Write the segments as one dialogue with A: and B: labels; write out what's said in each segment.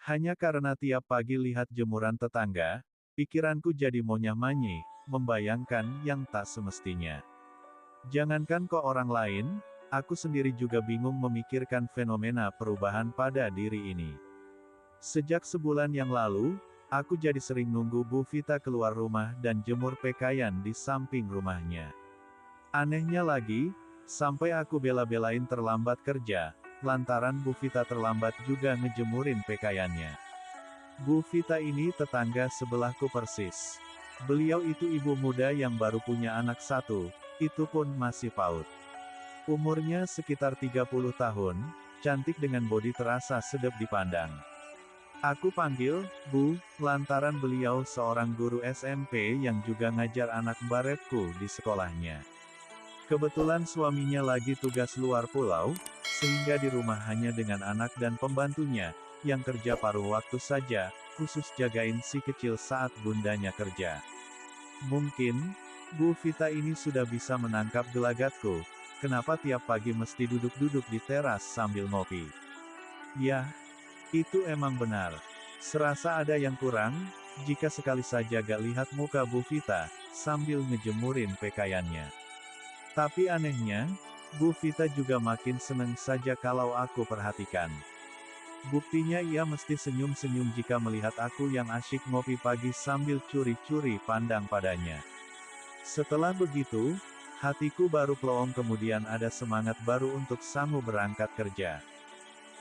A: Hanya karena tiap pagi lihat jemuran tetangga, pikiranku jadi monyah-manyih, membayangkan yang tak semestinya. Jangankan kok orang lain, aku sendiri juga bingung memikirkan fenomena perubahan pada diri ini. Sejak sebulan yang lalu, aku jadi sering nunggu Bu Vita keluar rumah dan jemur pakaian di samping rumahnya. Anehnya lagi, sampai aku bela-belain terlambat kerja, lantaran Bu Vita terlambat juga ngejemurin pakaiannya. Bu Vita ini tetangga sebelahku persis. Beliau itu ibu muda yang baru punya anak satu, itu pun masih PAUD. Umurnya sekitar 30 tahun, cantik dengan bodi terasa sedap dipandang. Aku panggil, Bu, lantaran beliau seorang guru SMP yang juga ngajar anak baretku di sekolahnya. Kebetulan suaminya lagi tugas luar pulau, sehingga di rumah hanya dengan anak dan pembantunya, yang kerja paruh waktu saja, khusus jagain si kecil saat bundanya kerja. Mungkin, Bu Vita ini sudah bisa menangkap gelagatku, kenapa tiap pagi mesti duduk-duduk di teras sambil ngopi. Yah, itu emang benar. Serasa ada yang kurang, jika sekali saja gak lihat muka Bu Vita, sambil ngejemurin pakaiannya. Tapi anehnya, Bu Vita juga makin seneng saja kalau aku perhatikan. Buktinya ia mesti senyum-senyum jika melihat aku yang asyik ngopi pagi sambil curi-curi pandang padanya. Setelah begitu, hatiku baru plong kemudian ada semangat baru untuk sanggup berangkat kerja.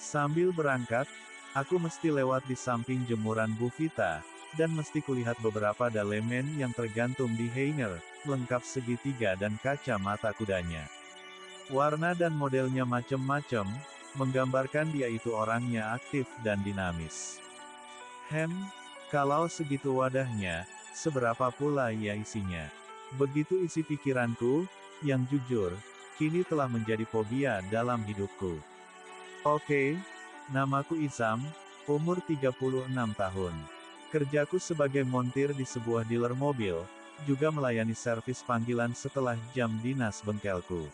A: Sambil berangkat, aku mesti lewat di samping jemuran Bu Vita, dan mesti kulihat beberapa dalemen yang tergantung di hanger, lengkap segitiga dan kacamata kudanya. Warna dan modelnya macem-macem, menggambarkan dia itu orangnya aktif dan dinamis. Kalau segitu wadahnya, seberapa pula ya isinya? Begitu isi pikiranku, yang jujur, kini telah menjadi fobia dalam hidupku. Oke, namaku Izam, umur 36 tahun. Kerjaku sebagai montir di sebuah dealer mobil, juga melayani servis panggilan setelah jam dinas bengkelku.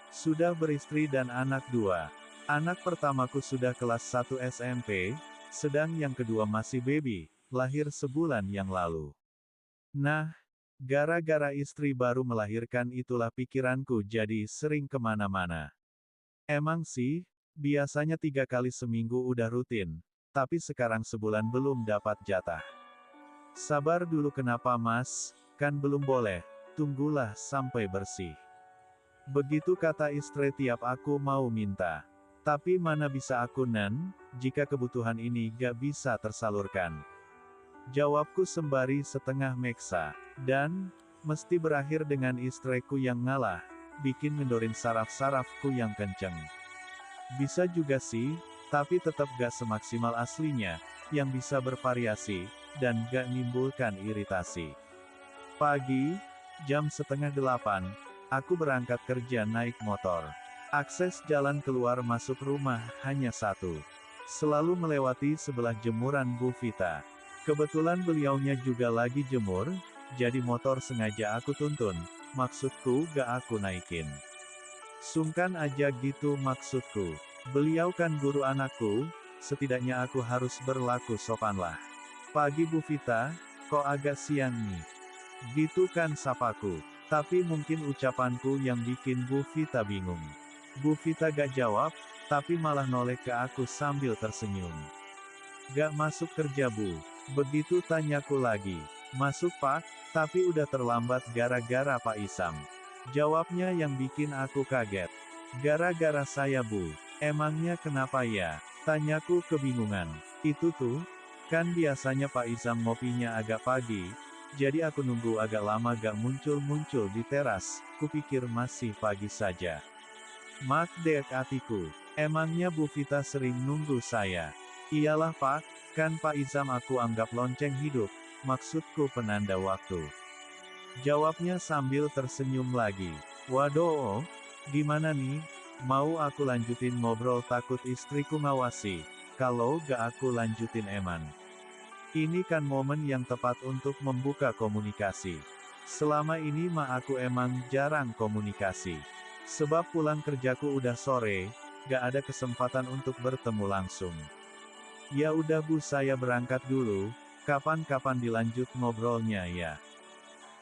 A: Sudah beristri dan anak dua. Anak pertamaku sudah kelas 1 SMP, sedang yang kedua masih baby, lahir sebulan yang lalu. Nah, gara-gara istri baru melahirkan itulah pikiranku jadi sering kemana-mana. Emang sih, biasanya 3 kali seminggu udah rutin, tapi sekarang sebulan belum dapat jatah. Sabar dulu kenapa mas, kan belum boleh, tunggulah sampai bersih. Begitu kata istri tiap aku mau minta. Tapi mana bisa aku jika kebutuhan ini gak bisa tersalurkan. Jawabku sembari setengah meksa. Dan, mesti berakhir dengan istriku yang ngalah, bikin ngendorin saraf-sarafku yang kenceng. Bisa juga sih, tapi tetap gak semaksimal aslinya, yang bisa bervariasi, dan gak nimbulkan iritasi. Pagi, jam setengah 8, aku berangkat kerja naik motor. Akses jalan keluar masuk rumah hanya satu. Selalu melewati sebelah jemuran Bu Vita. Kebetulan beliaunya juga lagi jemur, jadi motor sengaja aku tuntun, maksudku gak aku naikin. Sungkan aja gitu maksudku. Beliau kan guru anakku, setidaknya aku harus berlaku sopanlah. Pagi Bu Vita, kok agak siang nih? Gitu kan sapaku. Tapi mungkin ucapanku yang bikin Bu Vita bingung. Bu Vita gak jawab, tapi malah noleh ke aku sambil tersenyum. Gak masuk kerja Bu? Begitu tanyaku lagi. Masuk Pak, tapi udah terlambat gara-gara Pak Isam. Jawabnya yang bikin aku kaget. Gara-gara saya Bu. Emangnya kenapa ya? Tanyaku kebingungan. Itu tuh, kan biasanya Pak Isam ngopinya agak pagi, jadi aku nunggu agak lama gak muncul-muncul di teras, kupikir masih pagi saja. Mak dek atiku, emangnya Bu Vita sering nunggu saya? Iyalah Pak, kan Pak Izam aku anggap lonceng hidup, maksudku penanda waktu. Jawabnya sambil tersenyum lagi. Waduh, gimana nih? Mau aku lanjutin ngobrol takut istriku ngawasi, kalau gak aku lanjutin eman. Ini kan momen yang tepat untuk membuka komunikasi. Selama ini mah aku emang jarang komunikasi. Sebab pulang kerjaku udah sore, gak ada kesempatan untuk bertemu langsung. Ya udah Bu, saya berangkat dulu, kapan-kapan dilanjut ngobrolnya ya.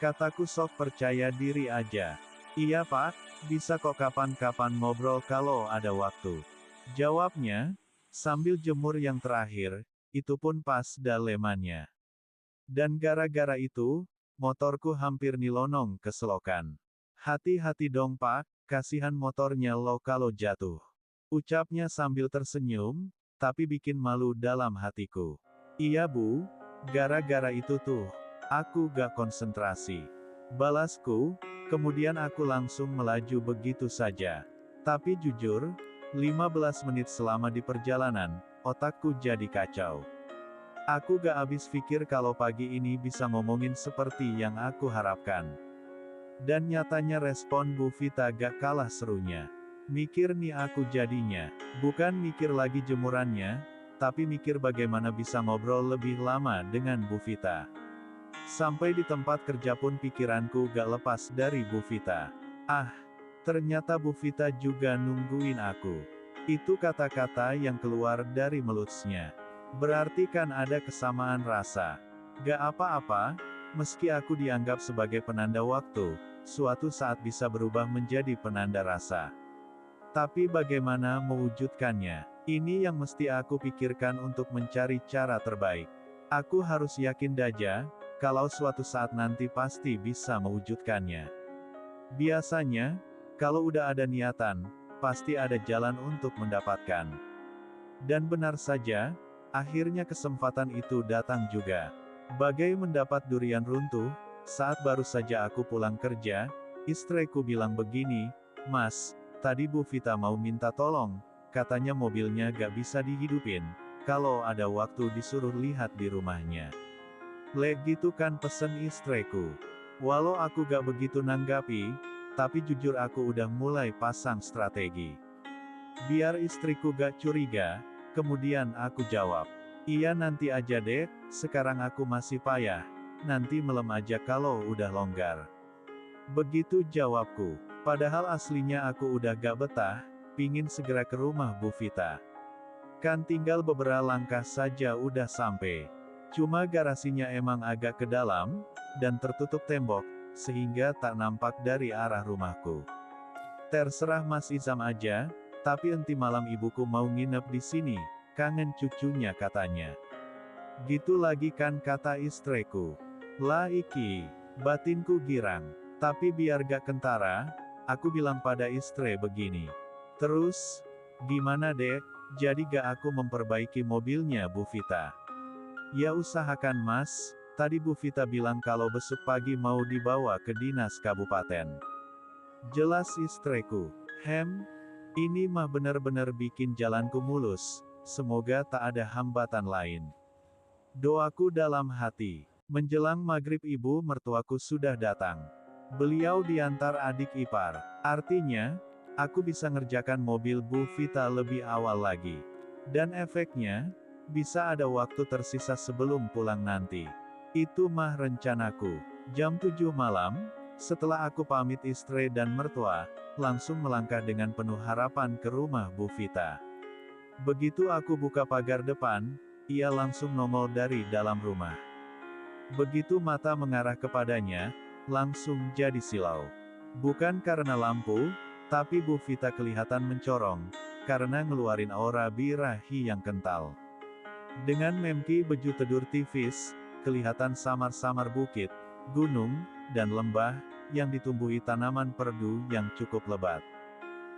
A: Kataku sok percaya diri aja. Iya Pak, bisa kok kapan-kapan ngobrol kalau ada waktu. Jawabnya, sambil jemur yang terakhir, itu pun pas dalemannya. Dan gara-gara itu, motorku hampir nilonong ke selokan. Hati-hati dong Pak, kasihan motornya lo kalau jatuh. Ucapnya sambil tersenyum, tapi bikin malu dalam hatiku. Iya Bu, gara-gara itu tuh, aku gak konsentrasi. Balasku, kemudian aku langsung melaju begitu saja. Tapi jujur, 15 menit selama di perjalanan, otakku jadi kacau. Aku gak habis pikir kalau pagi ini bisa ngomongin seperti yang aku harapkan. Dan nyatanya respon Bu Vita gak kalah serunya. Mikir nih aku jadinya, bukan mikir lagi jemurannya, tapi mikir bagaimana bisa ngobrol lebih lama dengan Bu Vita. Sampai di tempat kerja pun pikiranku gak lepas dari Bu Vita. Ah, ternyata Bu Vita juga nungguin aku. Itu kata-kata yang keluar dari mulutnya. Berarti kan ada kesamaan rasa. Gak apa-apa, meski aku dianggap sebagai penanda waktu, suatu saat bisa berubah menjadi penanda rasa. Tapi bagaimana mewujudkannya? Ini yang mesti aku pikirkan untuk mencari cara terbaik. Aku harus yakin daja, kalau suatu saat nanti pasti bisa mewujudkannya. Biasanya, kalau udah ada niatan, pasti ada jalan untuk mendapatkan. Dan benar saja, akhirnya kesempatan itu datang juga. Bagai mendapat durian runtuh, saat baru saja aku pulang kerja, istriku bilang begini, "Mas, tadi Bu Vita mau minta tolong, katanya mobilnya gak bisa dihidupin, kalau ada waktu disuruh lihat di rumahnya." Gitu kan pesen istriku. Walau aku gak begitu nanggapi, tapi jujur aku udah mulai pasang strategi. Biar istriku gak curiga, kemudian aku jawab, "Iya nanti aja deh, sekarang aku masih payah, nanti malam aja kalau udah longgar." Begitu jawabku. Padahal aslinya aku udah gak betah, pingin segera ke rumah Bu Vita. Kan tinggal beberapa langkah saja udah sampai. Cuma garasinya emang agak ke dalam, dan tertutup tembok, sehingga tak nampak dari arah rumahku. "Terserah Mas Izam aja, tapi enti malam ibuku mau nginep di sini, kangen cucunya," katanya. Gitu lagi kan kata istriku. Lah iki, batinku girang. Tapi biar gak kentara, aku bilang pada istri begini. "Terus, gimana dek, jadi gak aku memperbaiki mobilnya Bu Vita?" "Ya usahakan Mas, tadi Bu Vita bilang kalau besok pagi mau dibawa ke dinas kabupaten." Jelas istriku. Ini mah bener-bener bikin jalanku mulus, semoga tak ada hambatan lain. Doaku dalam hati. Menjelang maghrib ibu mertuaku sudah datang. Beliau diantar adik ipar. Artinya, aku bisa ngerjakan mobil Bu Vita lebih awal lagi. Dan efeknya, bisa ada waktu tersisa sebelum pulang nanti. Itu mah rencanaku. Jam 7 malam, setelah aku pamit istri dan mertua, langsung melangkah dengan penuh harapan ke rumah Bu Vita. Begitu aku buka pagar depan, ia langsung nongol dari dalam rumah. Begitu mata mengarah kepadanya, langsung jadi silau. Bukan karena lampu, tapi Bu Vita kelihatan mencorong, karena ngeluarin aura birahi yang kental. Dengan memki baju tedur tipis, kelihatan samar-samar bukit, gunung, dan lembah, yang ditumbuhi tanaman perdu yang cukup lebat.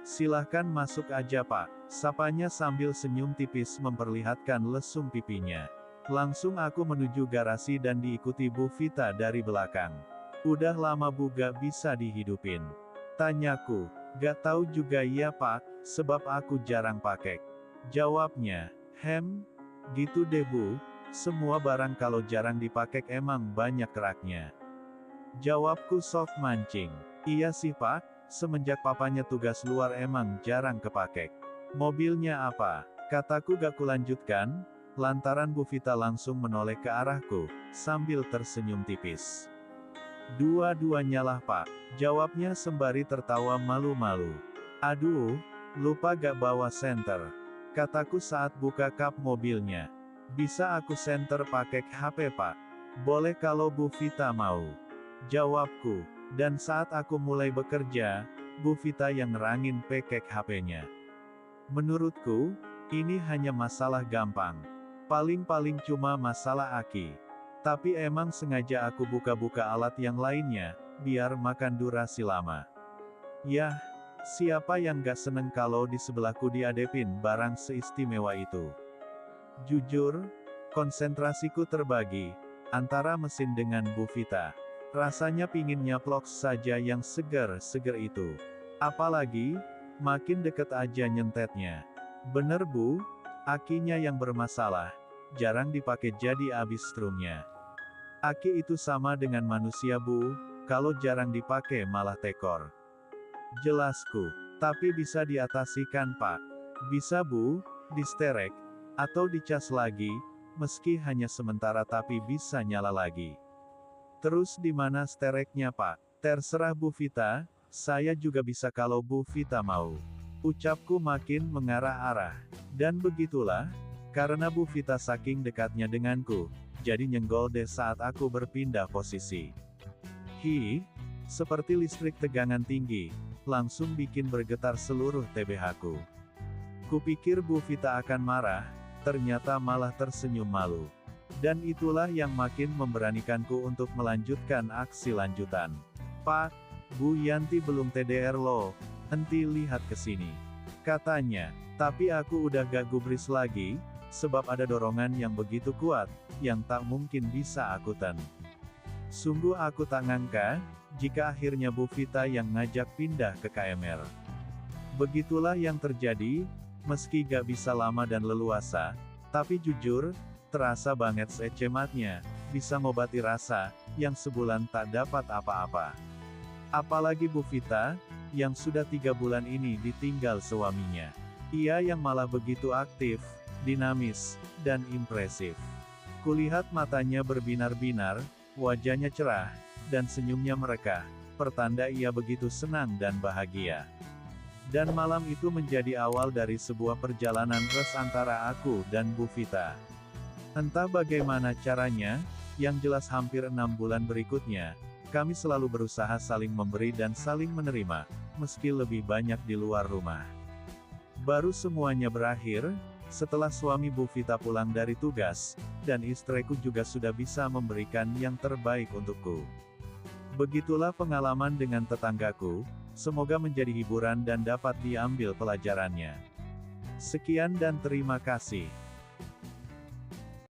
A: "Silahkan masuk aja Pak," sapanya sambil senyum tipis memperlihatkan lesung pipinya. Langsung aku menuju garasi dan diikuti Bu Vita dari belakang. "Udah lama Bu gak bisa dihidupin?" tanyaku. "Gak tahu juga ya Pak, sebab aku jarang pakai," jawabnya. Gitu deh Bu, semua barang kalau jarang dipakai emang banyak keraknya," jawabku sok mancing. "Iya sih Pak, semenjak papanya tugas luar emang jarang kepake." "Mobilnya apa?" kataku gak kulanjutkan, lantaran Bu Vita langsung menoleh ke arahku, sambil tersenyum tipis. "Dua-duanya lah Pak," jawabnya sembari tertawa malu-malu. "Aduh, lupa gak bawa senter," kataku saat buka kap mobilnya. Bisa aku senter pakai HP Pak? Boleh kalau Bu Vita mau. Jawabku. Dan saat aku mulai bekerja, Bu Vita yang nerangin pakai HP-nya. Menurutku, ini hanya masalah gampang. Paling-paling cuma masalah aki. Tapi emang sengaja aku buka-buka alat yang lainnya, biar makan durasi lama. Yah, siapa yang gak seneng kalau di sebelahku diadepin barang seistimewa itu. Jujur, konsentrasiku terbagi antara mesin dengan Bu Vita. Rasanya pingin nyaplok saja yang seger-seger itu. Apalagi, makin deket aja nyentetnya. Bener Bu, akinya yang bermasalah, jarang dipakai jadi habis strumnya. Aki itu sama dengan manusia Bu, kalau jarang dipakai malah tekor. Jelasku, tapi bisa diatasi kan Pak? Bisa Bu, disterek, atau dicas lagi, meski hanya sementara tapi bisa nyala lagi. Terus di mana stereknya Pak? Terserah Bu Vita, saya juga bisa kalau Bu Vita mau. Ucapku makin mengarah-arah. Dan begitulah, karena Bu Vita saking dekatnya denganku, jadi nyenggol deh saat aku berpindah posisi. Hi, seperti listrik tegangan tinggi, langsung bikin bergetar seluruh TBH-ku. Kupikir Bu Vita akan marah, ternyata malah tersenyum malu. Dan itulah yang makin memberanikanku untuk melanjutkan aksi lanjutan. Pak, Bu Yanti belum TDR loh, henti lihat ke sini. Katanya, tapi aku udah gak gubris lagi, sebab ada dorongan yang begitu kuat, yang tak mungkin bisa aku ten. Sungguh aku tak ngangka, jika akhirnya Bu Vita yang ngajak pindah ke KMR. Begitulah yang terjadi, meski gak bisa lama dan leluasa, tapi jujur, terasa banget secematnya, bisa ngobati rasa, yang sebulan tak dapat apa-apa. Apalagi Bu Vita, yang sudah 3 bulan ini ditinggal suaminya. Ia yang malah begitu aktif, dinamis, dan impresif. Kulihat matanya berbinar-binar, wajahnya cerah, dan senyumnya merekah, pertanda ia begitu senang dan bahagia. Dan malam itu menjadi awal dari sebuah perjalanan res antara aku dan Bu Vita. Entah bagaimana caranya, yang jelas hampir 6 bulan berikutnya, kami selalu berusaha saling memberi dan saling menerima, meski lebih banyak di luar rumah. Baru semuanya berakhir, setelah suami Bu Vita pulang dari tugas, dan istriku juga sudah bisa memberikan yang terbaik untukku. Begitulah pengalaman dengan tetanggaku, semoga menjadi hiburan dan dapat diambil pelajarannya. Sekian dan terima kasih.